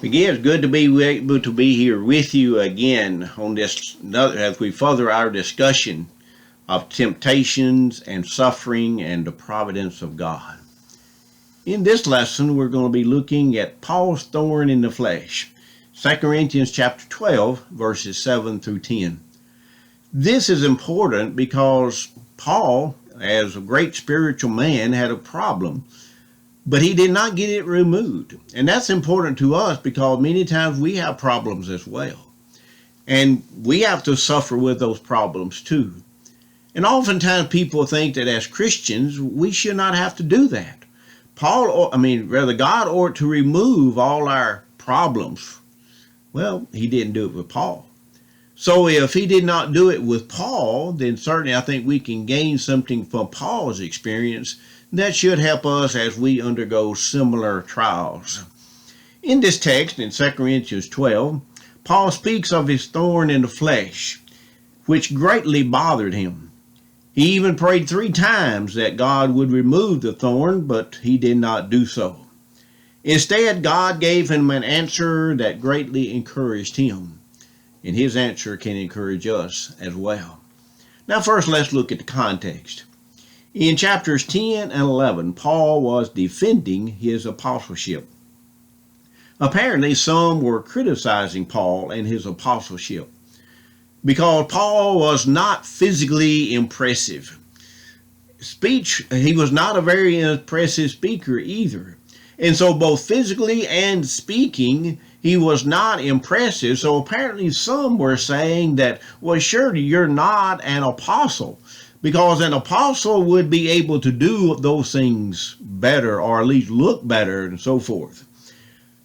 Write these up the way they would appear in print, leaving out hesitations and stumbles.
Again, it's good to be able to be here with you again on this as we further our discussion of temptations and suffering and the providence of God. In this lesson, we're going to be looking at Paul's thorn in the flesh, 2 Corinthians chapter 12, verses 7 through 10. This is important because Paul, as a great spiritual man, had a problem, but he did not get it removed. And that's important to us because many times we have problems as well. And we have to suffer with those problems too. And oftentimes people think that as Christians, we should not have to do that. God ought to remove all our problems. Well, he didn't do it with Paul. So if he did not do it with Paul, then certainly I think we can gain something from Paul's experience that should help us as we undergo similar trials. In this text, in 2 Corinthians 12, Paul speaks of his thorn in the flesh, which greatly bothered him. He even prayed 3 times that God would remove the thorn, but he did not do so. Instead, God gave him an answer that greatly encouraged him. And his answer can encourage us as well. Now first, let's look at the context. In chapters 10 and 11, Paul was defending his apostleship. Apparently, some were criticizing Paul and his apostleship because Paul was not physically impressive. He was not a very impressive speaker either. And so both physically and speaking, he was not impressive. So apparently some were saying that, well, surely you're not an apostle, because an apostle would be able to do those things better, or at least look better, and so forth.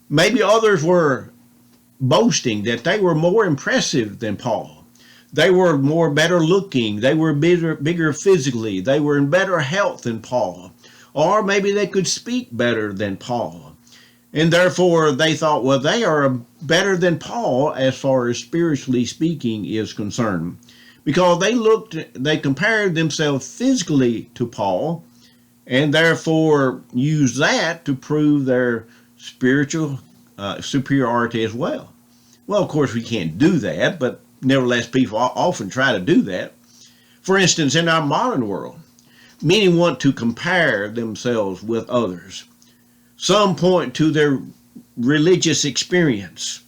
Maybe others were boasting that they were more impressive than Paul. They were better looking. They were bigger physically. They were in better health than Paul. Or maybe they could speak better than Paul. And therefore they thought, well, they are better than Paul as far as spiritually speaking is concerned. Because they compared themselves physically to Paul and therefore used that to prove their spiritual superiority as well. Well, of course, we can't do that, but nevertheless, people often try to do that. For instance, in our modern world, many want to compare themselves with others. Some point to their religious experience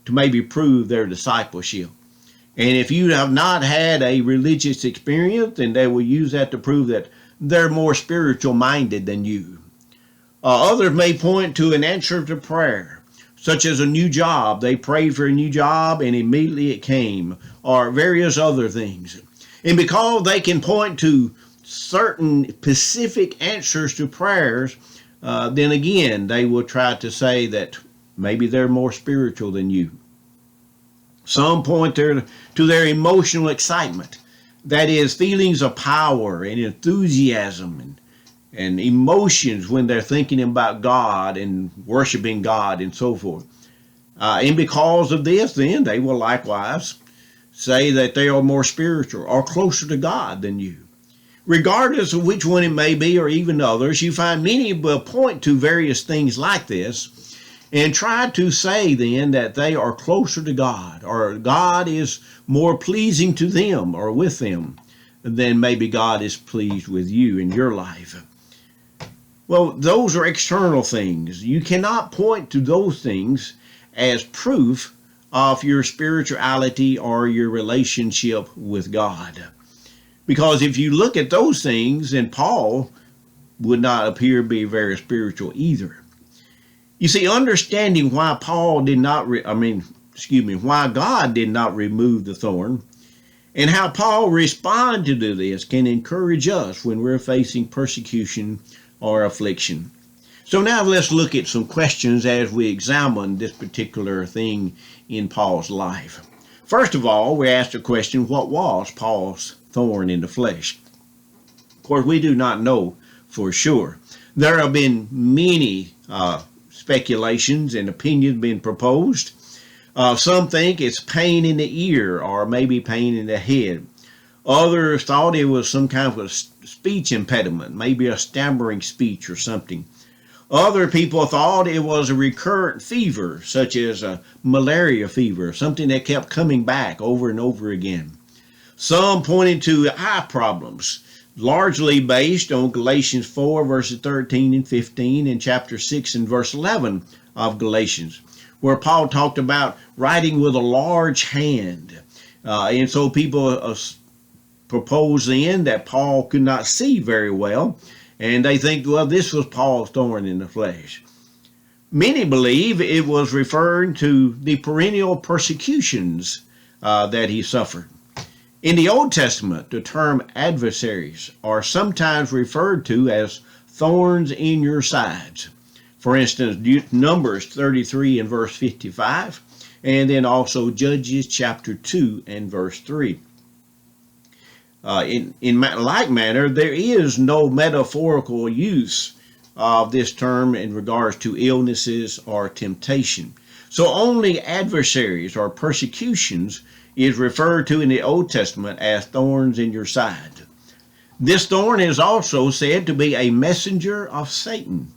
to maybe prove their discipleship. And if you have not had a religious experience, then they will use that to prove that they're more spiritual minded than you. Others may point to an answer to prayer, such as a new job. They prayed for a new job and immediately it came, or various other things. And because they can point to certain specific answers to prayers, then again, they will try to say that maybe they're more spiritual than you. Some point to their emotional excitement. That is, feelings of power and enthusiasm and emotions when they're thinking about God and worshiping God and so forth. And because of this, then they will likewise say that they are more spiritual or closer to God than you. Regardless of which one it may be, or even others, you find many will point to various things like this and try to say then that they are closer to God, or God is more pleasing to them or with them than maybe God is pleased with you in your life. Well, those are external things. You cannot point to those things as proof of your spirituality or your relationship with God. Because if you look at those things, then Paul would not appear to be very spiritual either. You see, understanding why God did not remove the thorn and how Paul responded to this can encourage us when we're facing persecution or affliction. So now let's look at some questions as we examine this particular thing in Paul's life. First of all, we ask the question, what was Paul's thorn in the flesh? Of course, we do not know for sure. There have been many speculations and opinions being proposed. Some think it's pain in the ear or maybe pain in the head. Others thought it was some kind of a speech impediment, maybe a stammering speech or something. Other people thought it was a recurrent fever, such as a malaria fever, something that kept coming back over and over again. Some pointed to eye problems, largely based on Galatians 4, verses 13 and 15, and chapter 6 and verse 11 of Galatians, where Paul talked about writing with a large hand. And so people propose then that Paul could not see very well, and they think, well, this was Paul's thorn in the flesh. Many believe it was referring to the perennial persecutions that he suffered. In the Old Testament, the term adversaries are sometimes referred to as thorns in your sides. For instance, Numbers 33 and verse 55, and then also Judges chapter 2 and verse 3. In like manner, there is no metaphorical use of this term in regards to illnesses or temptation. So only adversaries or persecutions is referred to in the Old Testament as thorns in your side. This thorn is also said to be a messenger of Satan.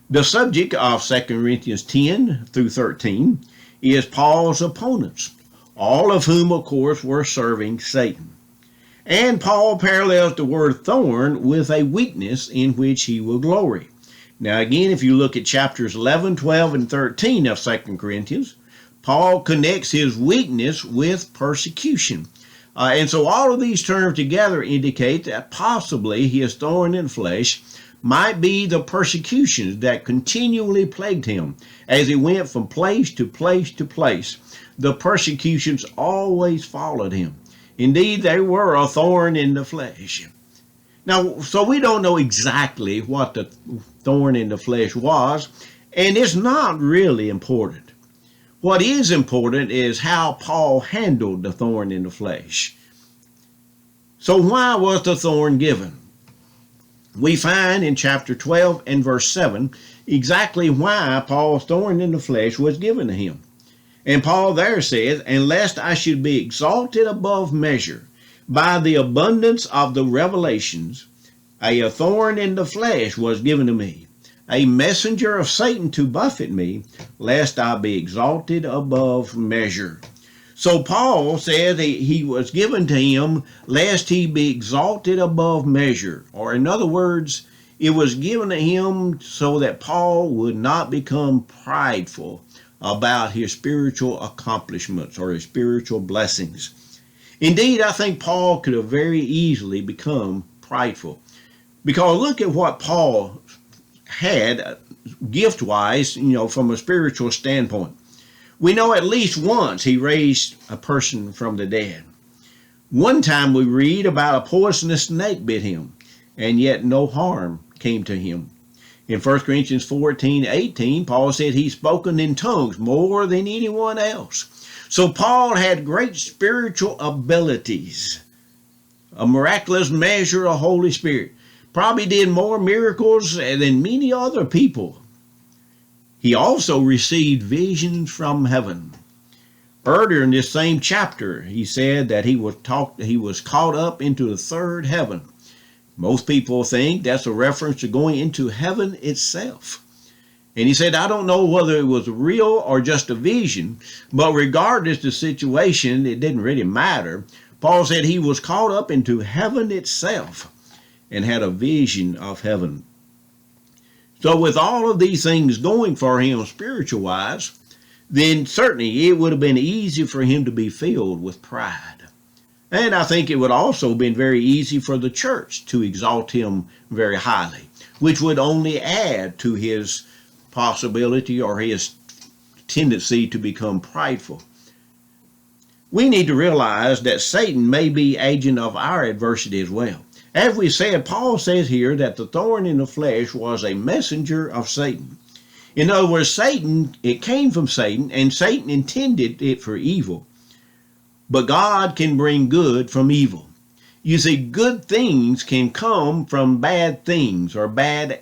The subject of 2 Corinthians 10 through 13 is Paul's opponents, all of whom, of course, were serving Satan. And Paul parallels the word thorn with a weakness in which he will glory. Now again, if you look at chapters 11, 12, and 13 of 2 Corinthians, Paul connects his weakness with persecution. And so all of these terms together indicate that possibly his thorn in the flesh might be the persecutions that continually plagued him as he went from place to place to place. The persecutions always followed him. Indeed, they were a thorn in the flesh. Now, so we don't know exactly what the thorn in the flesh was, and it's not really important. What is important is how Paul handled the thorn in the flesh. So why was the thorn given? We find in chapter 12 and verse 7 exactly why Paul's thorn in the flesh was given to him. And Paul there says, "And lest I should be exalted above measure by the abundance of the revelations, a thorn in the flesh was given to me, a messenger of Satan to buffet me, lest I be exalted above measure." So Paul said he was given to him lest he be exalted above measure. Or in other words, it was given to him so that Paul would not become prideful about his spiritual accomplishments or his spiritual blessings. Indeed, I think Paul could have very easily become prideful. Because look at what Paul had gift-wise, from a spiritual standpoint. We know at least once he raised a person from the dead. One time we read about a poisonous snake bit him, and yet no harm came to him. In 1 Corinthians 14:18, Paul said he's spoken in tongues more than anyone else. So Paul had great spiritual abilities, a miraculous measure of Holy Spirit. Probably did more miracles than many other people. He also received visions from heaven. Earlier in this same chapter, he said that he was caught up into the third heaven. Most people think that's a reference to going into heaven itself. And he said, I don't know whether it was real or just a vision, but regardless of the situation, it didn't really matter. Paul said he was caught up into heaven itself and had a vision of heaven. So with all of these things going for him spiritual-wise, then certainly it would have been easy for him to be filled with pride. And I think it would also have been very easy for the church to exalt him very highly, which would only add to his possibility or his tendency to become prideful. We need to realize that Satan may be agent of our adversity as well. As we said, Paul says here that the thorn in the flesh was a messenger of Satan. In other words, it came from Satan, and Satan intended it for evil. But God can bring good from evil. You see, good things can come from bad things or bad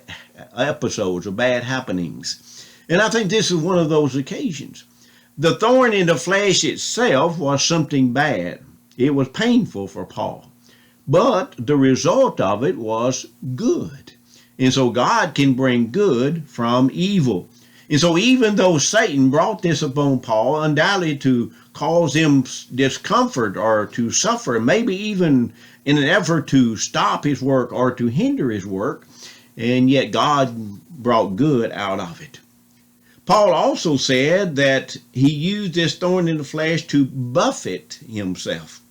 episodes or bad happenings. And I think this is one of those occasions. The thorn in the flesh itself was something bad. It was painful for Paul. But the result of it was good. And so God can bring good from evil. And so even though Satan brought this upon Paul, undoubtedly to cause him discomfort or to suffer, maybe even in an effort to stop his work or to hinder his work, and yet God brought good out of it. Paul also said that he used this thorn in the flesh to buffet himself.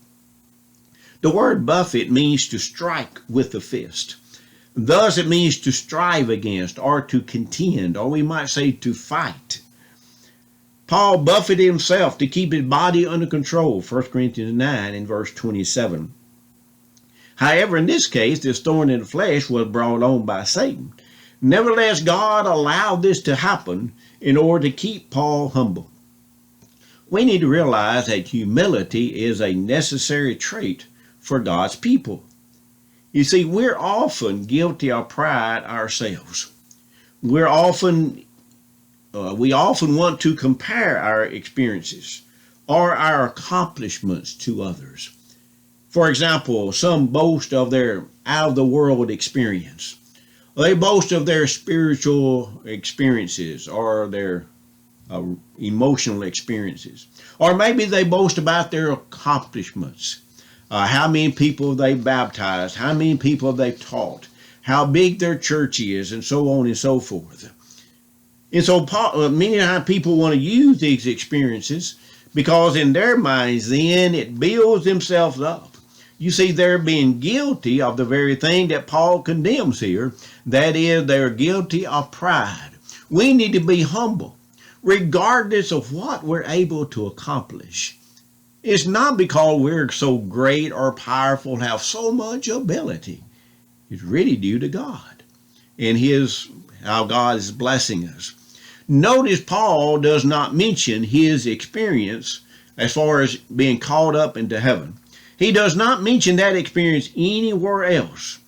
The word buffet means to strike with the fist. Thus, it means to strive against or to contend, or we might say to fight. Paul buffeted himself to keep his body under control, 1 Corinthians 9 and verse 27. However, in this case, this thorn in the flesh was brought on by Satan. Nevertheless, God allowed this to happen in order to keep Paul humble. We need to realize that humility is a necessary trait for God's people. You see, we're often guilty of pride ourselves. We often want to compare our experiences or our accomplishments to others. For example, some boast of their out-of-the-world experience. They boast of their spiritual experiences or their emotional experiences. Or maybe they boast about their accomplishments. How many people they baptized, how many people they taught, how big their church is, and so on and so forth. And so many times people want to use these experiences because in their minds then it builds themselves up. You see, they're being guilty of the very thing that Paul condemns here. That is, they're guilty of pride. We need to be humble, regardless of what we're able to accomplish. It's not because we're so great or powerful, have so much ability. It's really due to God and how God is blessing us. Notice Paul does not mention his experience as far as being caught up into heaven. He does not mention that experience anywhere else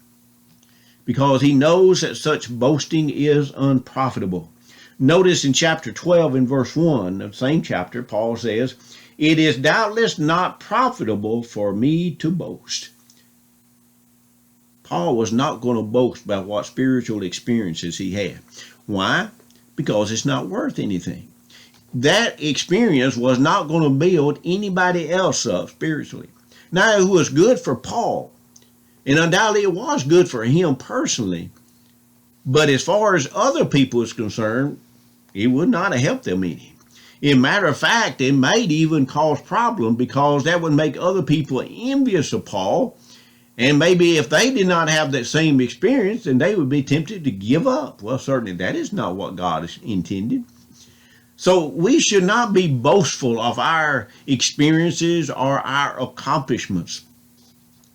because he knows that such boasting is unprofitable. Notice in chapter 12 and verse 1 of the same chapter, Paul says, "It is doubtless not profitable for me to boast." Paul was not going to boast about what spiritual experiences he had. Why? Because it's not worth anything. That experience was not going to build anybody else up spiritually. Now, it was good for Paul, and undoubtedly it was good for him personally, but as far as other people is concerned, it would not have helped them any. In matter of fact, it might even cause problems because that would make other people envious of Paul. And maybe if they did not have that same experience, then they would be tempted to give up. Well, certainly that is not what God has intended. So we should not be boastful of our experiences or our accomplishments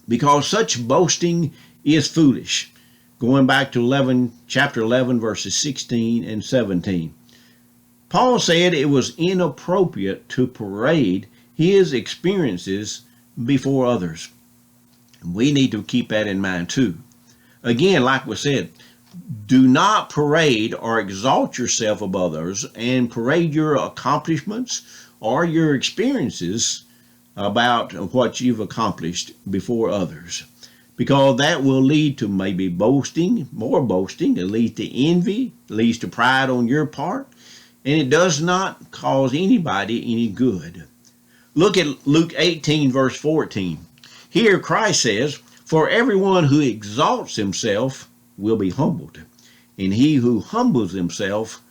because such boasting is foolish. Going back to chapter 11, verses 16 and 17. Paul said it was inappropriate to parade his experiences before others. We need to keep that in mind too. Again, like we said, do not parade or exalt yourself above others and parade your accomplishments or your experiences about what you've accomplished before others, because that will lead to maybe boasting, more boasting. It leads to envy, it leads to pride on your part, and it does not cause anybody any good. Look at Luke 18, verse 14. Here Christ says, "For everyone who exalts himself will be humbled, and he who humbles himself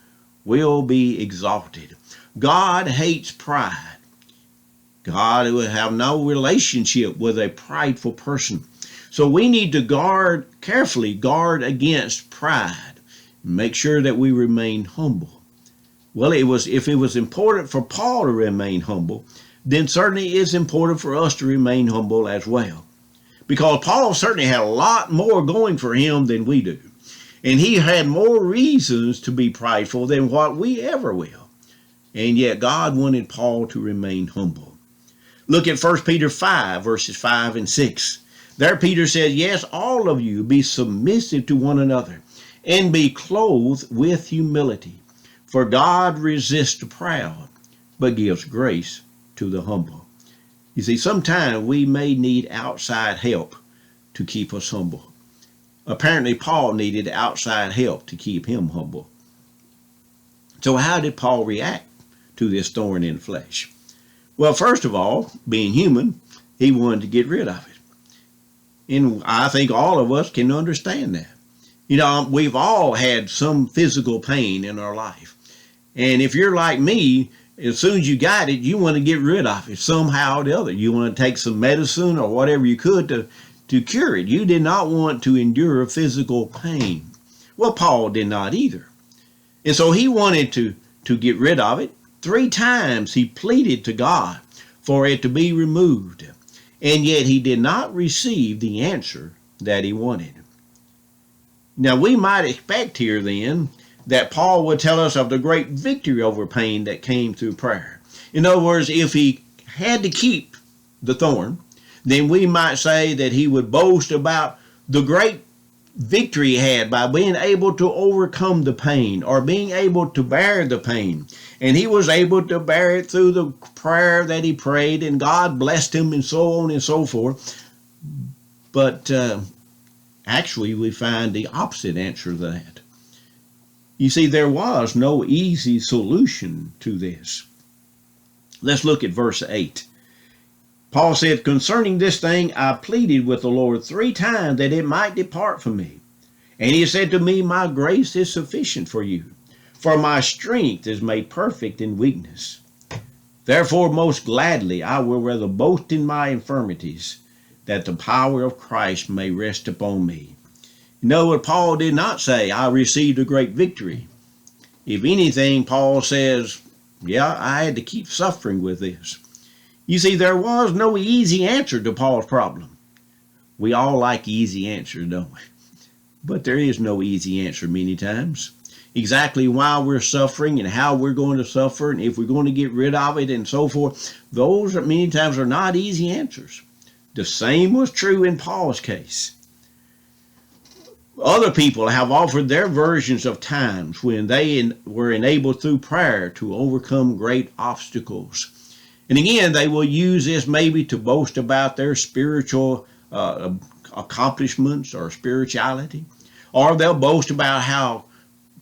will be exalted." God hates pride. God will have no relationship with a prideful person. So we need to carefully guard against pride. Make sure that we remain humble. Well, if it was important for Paul to remain humble, then certainly it's important for us to remain humble as well. Because Paul certainly had a lot more going for him than we do. And he had more reasons to be prideful than what we ever will. And yet God wanted Paul to remain humble. Look at 1 Peter 5, verses 5 and 6. There Peter says, "Yes, all of you be submissive to one another, and be clothed with humility. For God resists the proud, but gives grace to the humble." You see, sometimes we may need outside help to keep us humble. apparently Paul needed outside help to keep him humble. So how did Paul react to this thorn in the flesh? Well, first of all, being human, he wanted to get rid of it. And I think all of us can understand that. You know, we've all had some physical pain in our life. And if you're like me, as soon as you got it, you want to get rid of it somehow or the other. You want to take some medicine or whatever you could to cure it. You did not want to endure physical pain. Well, Paul did not either. And so he wanted to get rid of it. 3 times he pleaded to God for it to be removed. And yet he did not receive the answer that he wanted. Now we might expect here then that Paul would tell us of the great victory over pain that came through prayer. In other words, if he had to keep the thorn, then we might say that he would boast about the great victory he had by being able to overcome the pain or being able to bear the pain. And he was able to bear it through the prayer that he prayed, and God blessed him, and so on and so forth. But actually, we find the opposite answer to that. You see, there was no easy solution to this. Let's look at verse 8. Paul said, "Concerning this thing, I pleaded with the Lord 3 times that it might depart from me. And he said to me, my grace is sufficient for you, for my strength is made perfect in weakness. Therefore, most gladly, I will rather boast in my infirmities, that the power of Christ may rest upon me." You know what Paul did not say, "I received a great victory." If anything, Paul says, yeah, I had to keep suffering with this. You see, there was no easy answer to Paul's problem. We all like easy answers, don't we? But there is no easy answer many times. Exactly why we're suffering and how we're going to suffer and if we're going to get rid of it and so forth, those many times are not easy answers. The same was true in Paul's case. Other people have offered their versions of times when they were enabled through prayer to overcome great obstacles. And again, they will use this maybe to boast about their spiritual accomplishments or spirituality. Or they'll boast about how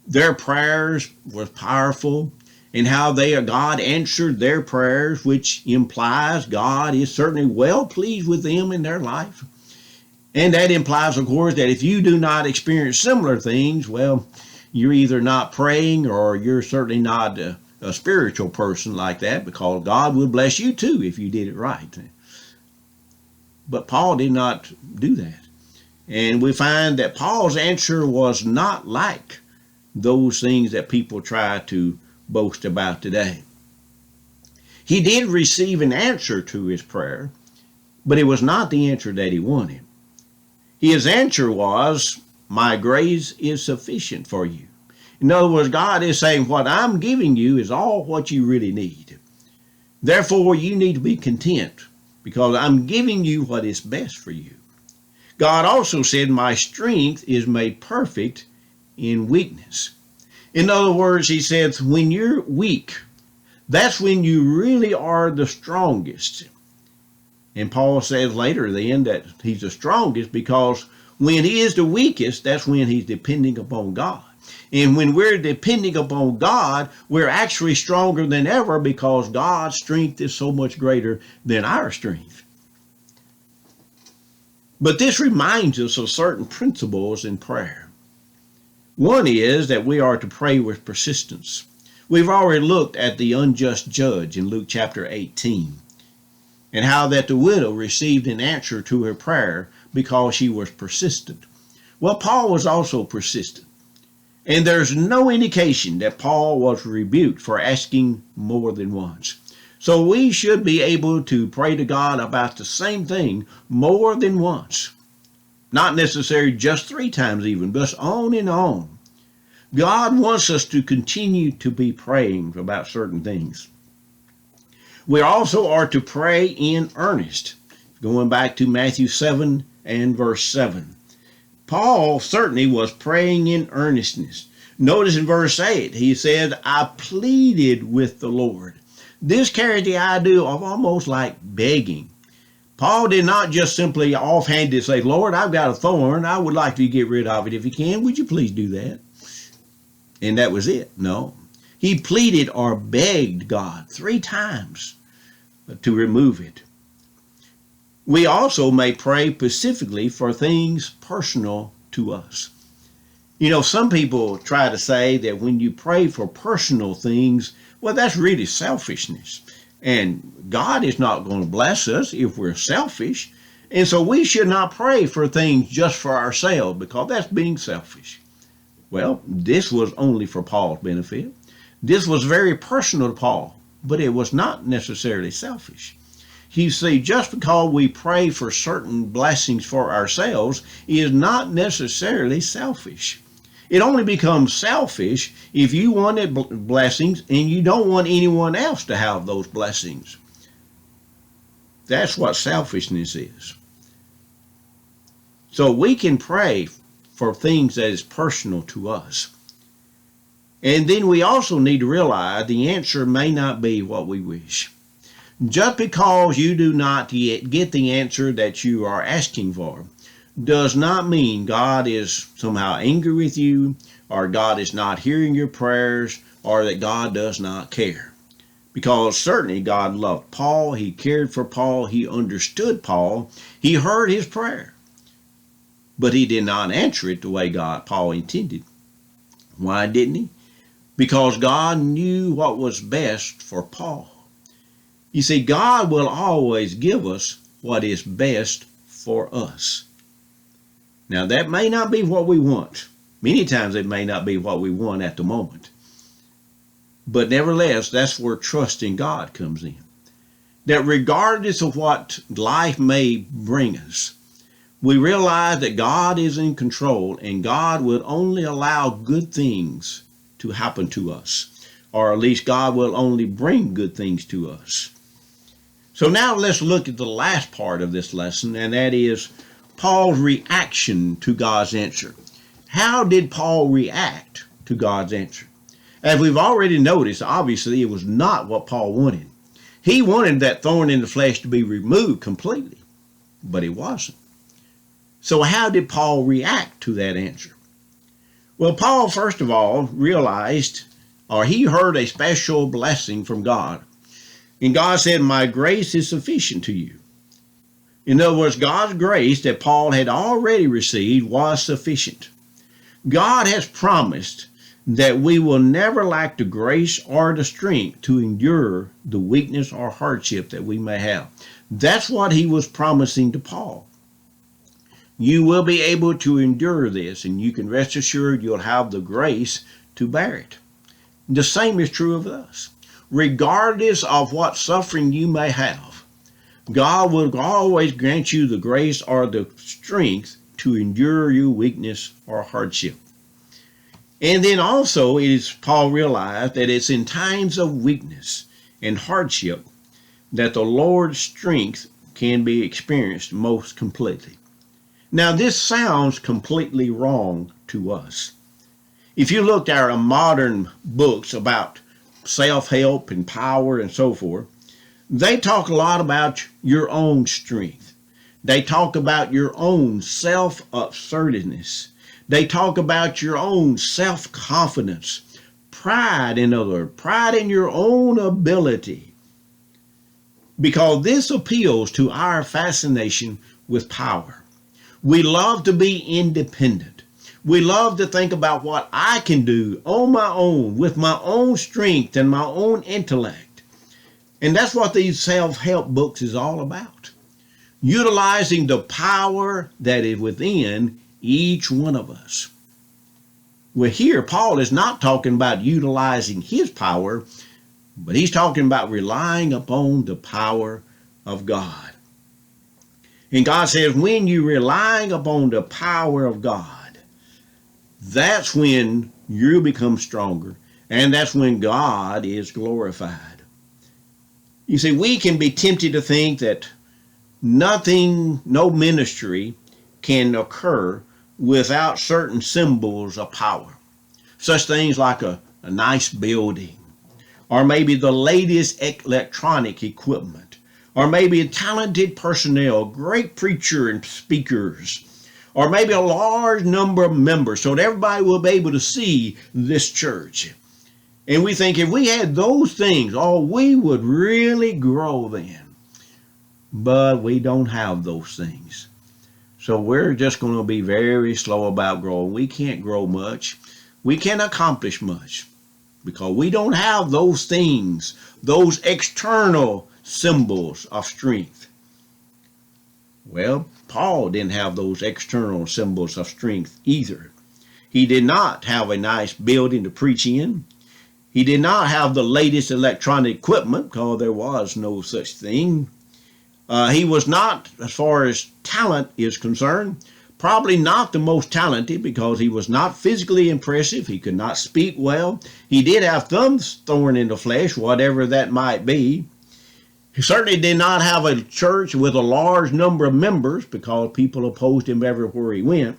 their prayers were powerful and how God answered their prayers, which implies God is certainly well pleased with them in their life. And that implies, of course, that if you do not experience similar things, well, you're either not praying or you're certainly not a spiritual person like that, because God will bless you too if you did it right. But Paul did not do that. And we find that Paul's answer was not like those things that people try to boast about today. He did receive an answer to his prayer, but it was not the answer that he wanted. His answer was, my grace is sufficient for you. In other words, God is saying, what I'm giving you is all what you really need. Therefore, you need to be content, because I'm giving you what is best for you. God also said, my strength is made perfect in weakness. In other words, he said, when you're weak, that's when you really are the strongest. And Paul says later then that he's the strongest because when he is the weakest, that's when he's depending upon God. And when we're depending upon God, we're actually stronger than ever because God's strength is so much greater than our strength. But this reminds us of certain principles in prayer. One is that we are to pray with persistence. We've already looked at the unjust judge in Luke chapter 18 and how that the widow received an answer to her prayer because she was persistent. Well, Paul was also persistent. And there's no indication that Paul was rebuked for asking more than once. So we should be able to pray to God about the same thing more than once. Not necessarily just 3 times even, but on and on. God wants us to continue to be praying about certain things. We also are to pray in earnest. Going back to Matthew 7 and verse 7. Paul certainly was praying in earnestness. Notice in verse 8, he said, I pleaded with the Lord. This carries the idea of almost like begging. Paul did not just simply offhandedly say, Lord, I've got a thorn. I would like to get rid of it if you can. Would you please do that? And that was it. No. He pleaded or begged God 3 times to remove it. We also may pray specifically for things personal to us. You know, some people try to say that when you pray for personal things, well, that's really selfishness. And God is not going to bless us if we're selfish. And so we should not pray for things just for ourselves, because that's being selfish. Well, this was only for Paul's benefit. This was very personal to Paul, but it was not necessarily selfish. You see, just because we pray for certain blessings for ourselves is not necessarily selfish. It only becomes selfish if you wanted blessings and you don't want anyone else to have those blessings. That's what selfishness is. So we can pray for things that is personal to us. And then we also need to realize the answer may not be what we wish. Just because you do not yet get the answer that you are asking for does not mean God is somehow angry with you, or God is not hearing your prayers, or that God does not care. Because certainly God loved Paul, he cared for Paul, he understood Paul, he heard his prayer. But he did not answer it the way Paul intended. Why didn't he? Because God knew what was best for Paul. You see, God will always give us what is best for us. Now, that may not be what we want. Many times it may not be what we want at the moment. But nevertheless, that's where trust in God comes in. That regardless of what life may bring us, we realize that God is in control and God will only allow good things to happen to us. Or at least God will only bring good things to us. So now let's look at the last part of this lesson, and that is Paul's reaction to God's answer. How did Paul react to God's answer? As we've already noticed, obviously it was not what Paul wanted. He wanted that thorn in the flesh to be removed completely, but it wasn't. So how did Paul react to that answer? Well, Paul, first of all, realized, or he heard a special blessing from God. And God said, my grace is sufficient to you. In other words, God's grace that Paul had already received was sufficient. God has promised that we will never lack the grace or the strength to endure the weakness or hardship that we may have. That's what he was promising to Paul. You will be able to endure this, and you can rest assured you'll have the grace to bear it. The same is true of us. Regardless of what suffering you may have, God will always grant you the grace or the strength to endure your weakness or hardship. And then also, Paul realized that it's in times of weakness and hardship that the Lord's strength can be experienced most completely. Now, this sounds completely wrong to us. If you looked at our modern books about self-help and power and so forth, they talk a lot about your own strength. They talk about your own self-assertiveness. They talk about your own self-confidence. Pride, in other words, pride in your own ability. Because this appeals to our fascination with power. We love to be independent. We love to think about what I can do on my own, with my own strength and my own intellect. And that's what these self-help books is all about. Utilizing the power that is within each one of us. Well, here, Paul is not talking about utilizing his power, but he's talking about relying upon the power of God. And God says, when you're relying upon the power of God, that's when you become stronger, and that's when God is glorified. You see, we can be tempted to think that no ministry can occur without certain symbols of power. Such things like a nice building, or maybe the latest electronic equipment, or maybe a talented personnel, great preacher and speakers, or maybe a large number of members so that everybody will be able to see this church. And we think if we had those things, oh, we would really grow then. But we don't have those things. So we're just going to be very slow about growing. We can't grow much. We can't accomplish much because we don't have those things, those external symbols of strength. Well, Paul didn't have those external symbols of strength either. He did not have a nice building to preach in. He did not have the latest electronic equipment because there was no such thing. He was not, as far as talent is concerned, probably not the most talented because he was not physically impressive. He could not speak well. He did have some thorn in the flesh, whatever that might be. He certainly did not have a church with a large number of members because people opposed him everywhere he went.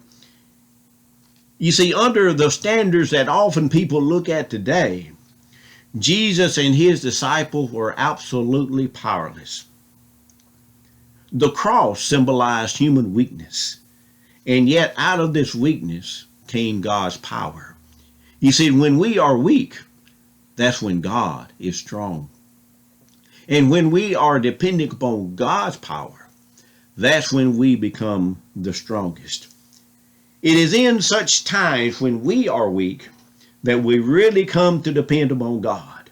You see, under the standards that often people look at today, Jesus and his disciples were absolutely powerless. The cross symbolized human weakness, and yet out of this weakness came God's power. You see, when we are weak, that's when God is strong. And when we are depending upon God's power, that's when we become the strongest. It is in such times when we are weak that we really come to depend upon God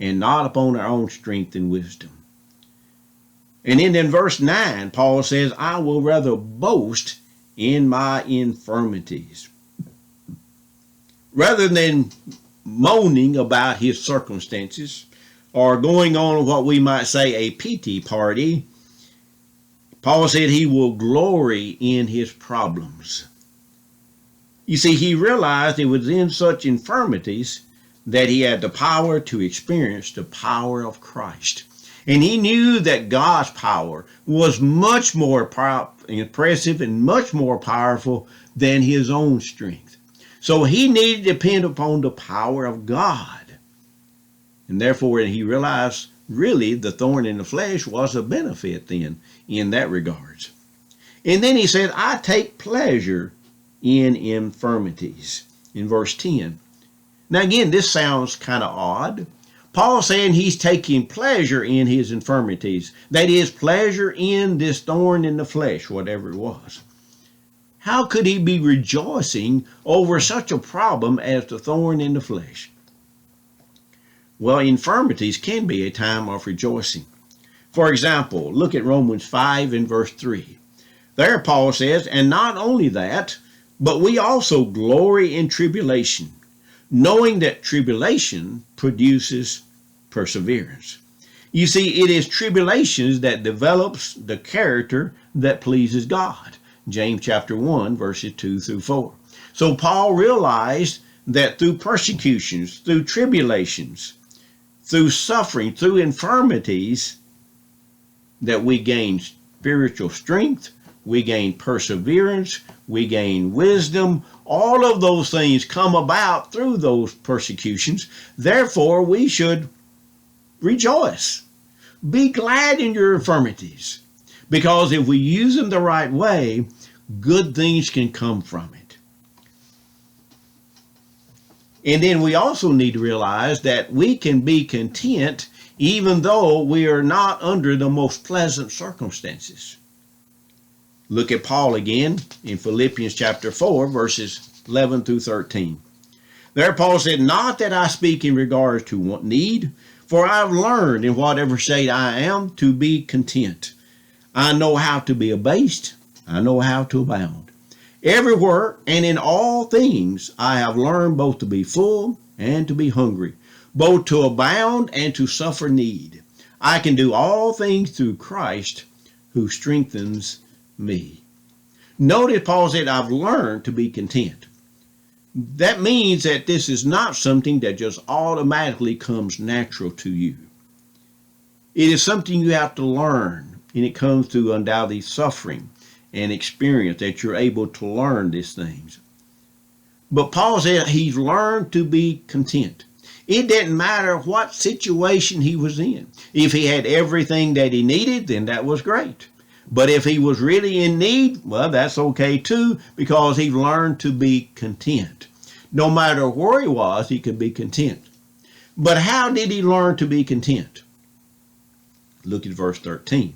and not upon our own strength and wisdom. And then in verse 9, Paul says, I will rather boast in my infirmities. Rather than moaning about his circumstances or going on what we might say a pity party, Paul said he will glory in his problems. You see, he realized it was in such infirmities that he had the power to experience the power of Christ. And he knew that God's power was much more impressive and much more powerful than his own strength. So he needed to depend upon the power of God. And therefore he realized really the thorn in the flesh was a benefit then in that regards. And then he said, I take pleasure in infirmities in verse 10. Now again, this sounds kind of odd. Paul saying he's taking pleasure in his infirmities. That is, pleasure in this thorn in the flesh, whatever it was. How could he be rejoicing over such a problem as the thorn in the flesh? Well, infirmities can be a time of rejoicing. For example, look at Romans 5 and verse 3. There Paul says, and not only that, but we also glory in tribulation, knowing that tribulation produces perseverance. You see, it is tribulations that develops the character that pleases God. James chapter 1, verses 2 through 4. So Paul realized that through persecutions, through tribulations, through suffering, through infirmities, that we gain spiritual strength, we gain perseverance, we gain wisdom. All of those things come about through those persecutions. Therefore, we should rejoice. Be glad in your infirmities, because if we use them the right way, good things can come from it. And then we also need to realize that we can be content even though we are not under the most pleasant circumstances. Look at Paul again in Philippians chapter 4, verses 11 through 13. There Paul said, not that I speak in regards to need, for I have learned in whatever state I am to be content. I know how to be abased. I know how to abound. Everywhere and in all things I have learned both to be full and to be hungry, both to abound and to suffer need. I can do all things through Christ who strengthens me. Notice Paul said, I've learned to be content. That means that this is not something that just automatically comes natural to you. It is something you have to learn, and it comes through undoubtedly suffering and experience that you're able to learn these things. But Paul said he's learned to be content. It didn't matter what situation he was in. If he had everything that he needed, then that was great. But if he was really in need, well, that's okay too, because he learned to be content. No matter where he was, he could be content. But how did he learn to be content? Look at verse 13.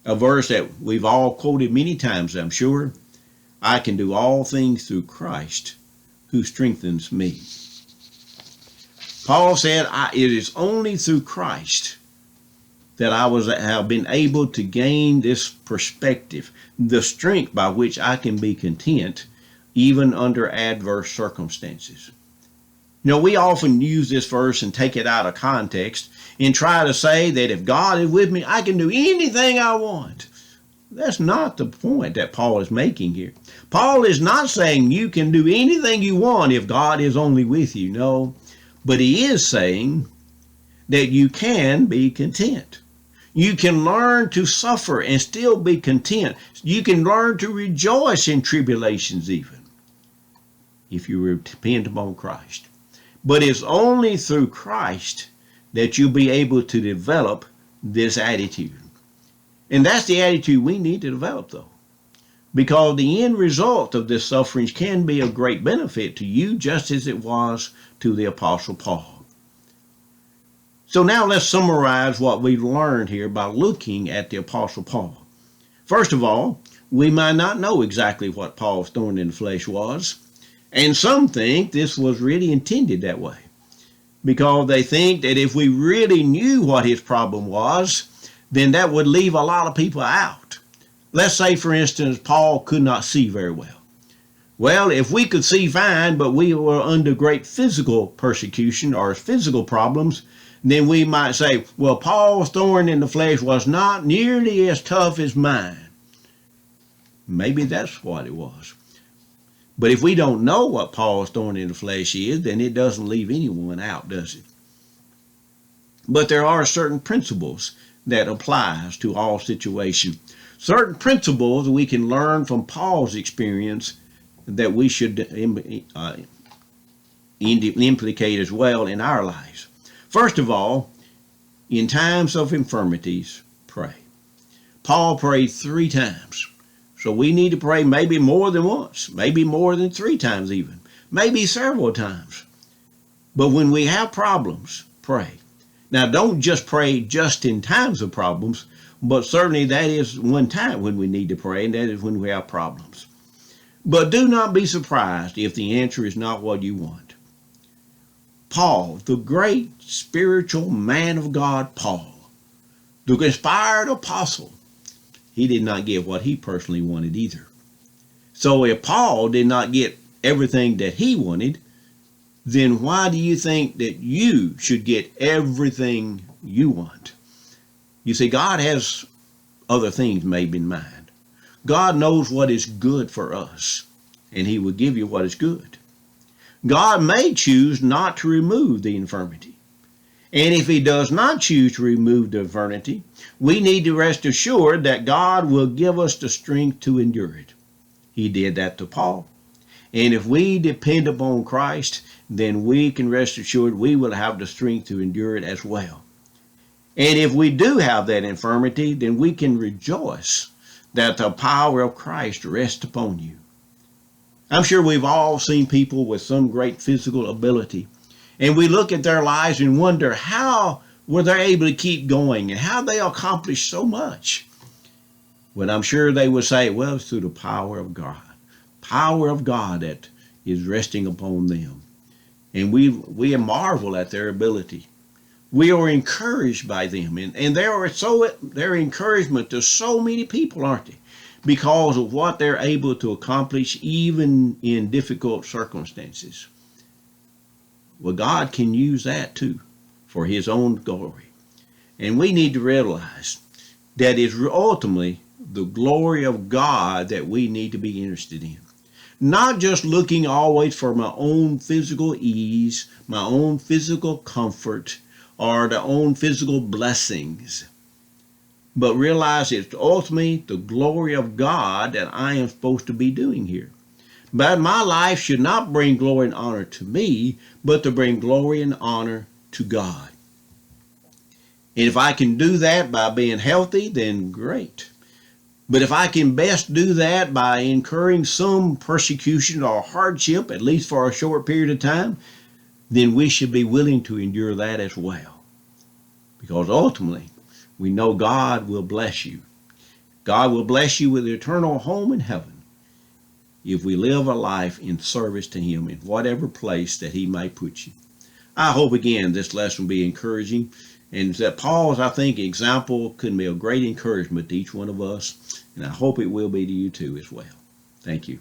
A verse that we've all quoted many times, I'm sure. I can do all things through Christ who strengthens me. Paul said, it is only through Christ that I have been able to gain this perspective, the strength by which I can be content even under adverse circumstances. You know, we often use this verse and take it out of context and try to say that if God is with me, I can do anything I want. That's not the point that Paul is making here. Paul is not saying you can do anything you want if God is only with you. No, but he is saying that you can be content. You can learn to suffer and still be content. You can learn to rejoice in tribulations even, if you depend upon Christ. But it's only through Christ that you'll be able to develop this attitude. And that's the attitude we need to develop, though, because the end result of this sufferings can be of great benefit to you, just as it was to the Apostle Paul. So now let's summarize what we've learned here by looking at the Apostle Paul. First of all, we might not know exactly what Paul's thorn in the flesh was, and some think this was really intended that way, because they think that if we really knew what his problem was, then that would leave a lot of people out. Let's say, for instance, Paul could not see very well. Well, if we could see fine, but we were under great physical persecution or physical problems, then we might say, well, Paul's thorn in the flesh was not nearly as tough as mine. Maybe that's what it was. But if we don't know what Paul's thorn in the flesh is, then it doesn't leave anyone out, does it? But there are certain principles that applies to all situations. Certain principles we can learn from Paul's experience that we should implicate as well in our lives. First of all, in times of infirmities, pray. Paul prayed 3 times. So we need to pray maybe more than once, maybe more than 3 times even, maybe several times. But when we have problems, pray. Now, don't just pray just in times of problems, but certainly that is one time when we need to pray, and that is when we have problems. But do not be surprised if the answer is not what you want. Paul, the great spiritual man of God, Paul, the inspired apostle, he did not get what he personally wanted either. So if Paul did not get everything that he wanted, then why do you think that you should get everything you want? You see, God has other things maybe in mind. God knows what is good for us, and he will give you what is good. God may choose not to remove the infirmity. And if he does not choose to remove the infirmity, we need to rest assured that God will give us the strength to endure it. He did that to Paul. And if we depend upon Christ, then we can rest assured we will have the strength to endure it as well. And if we do have that infirmity, then we can rejoice that the power of Christ rests upon you. I'm sure we've all seen people with some great physical ability, and we look at their lives and wonder how were they able to keep going and how they accomplished so much. Well, I'm sure they would say, well, it's through the power of God. Power of God that is resting upon them. And we marvel at their ability. We are encouraged by them. And they're encouragement to so many people, aren't they? Because of what they're able to accomplish even in difficult circumstances. Well, God can use that too for his own glory. And we need to realize that it's ultimately the glory of God that we need to be interested in. Not just looking always for my own physical ease, my own physical comfort, or the own physical blessings. But realize it's ultimately the glory of God that I am supposed to be doing here. But my life should not bring glory and honor to me, but to bring glory and honor to God. And if I can do that by being healthy, then great. But if I can best do that by incurring some persecution or hardship, at least for a short period of time, then we should be willing to endure that as well. Because ultimately, we know God will bless you. God will bless you with an eternal home in heaven if we live a life in service to Him in whatever place that He may put you. I hope again this lesson will be encouraging, and that Paul's, I think, example can be a great encouragement to each one of us, and I hope it will be to you too as well. Thank you.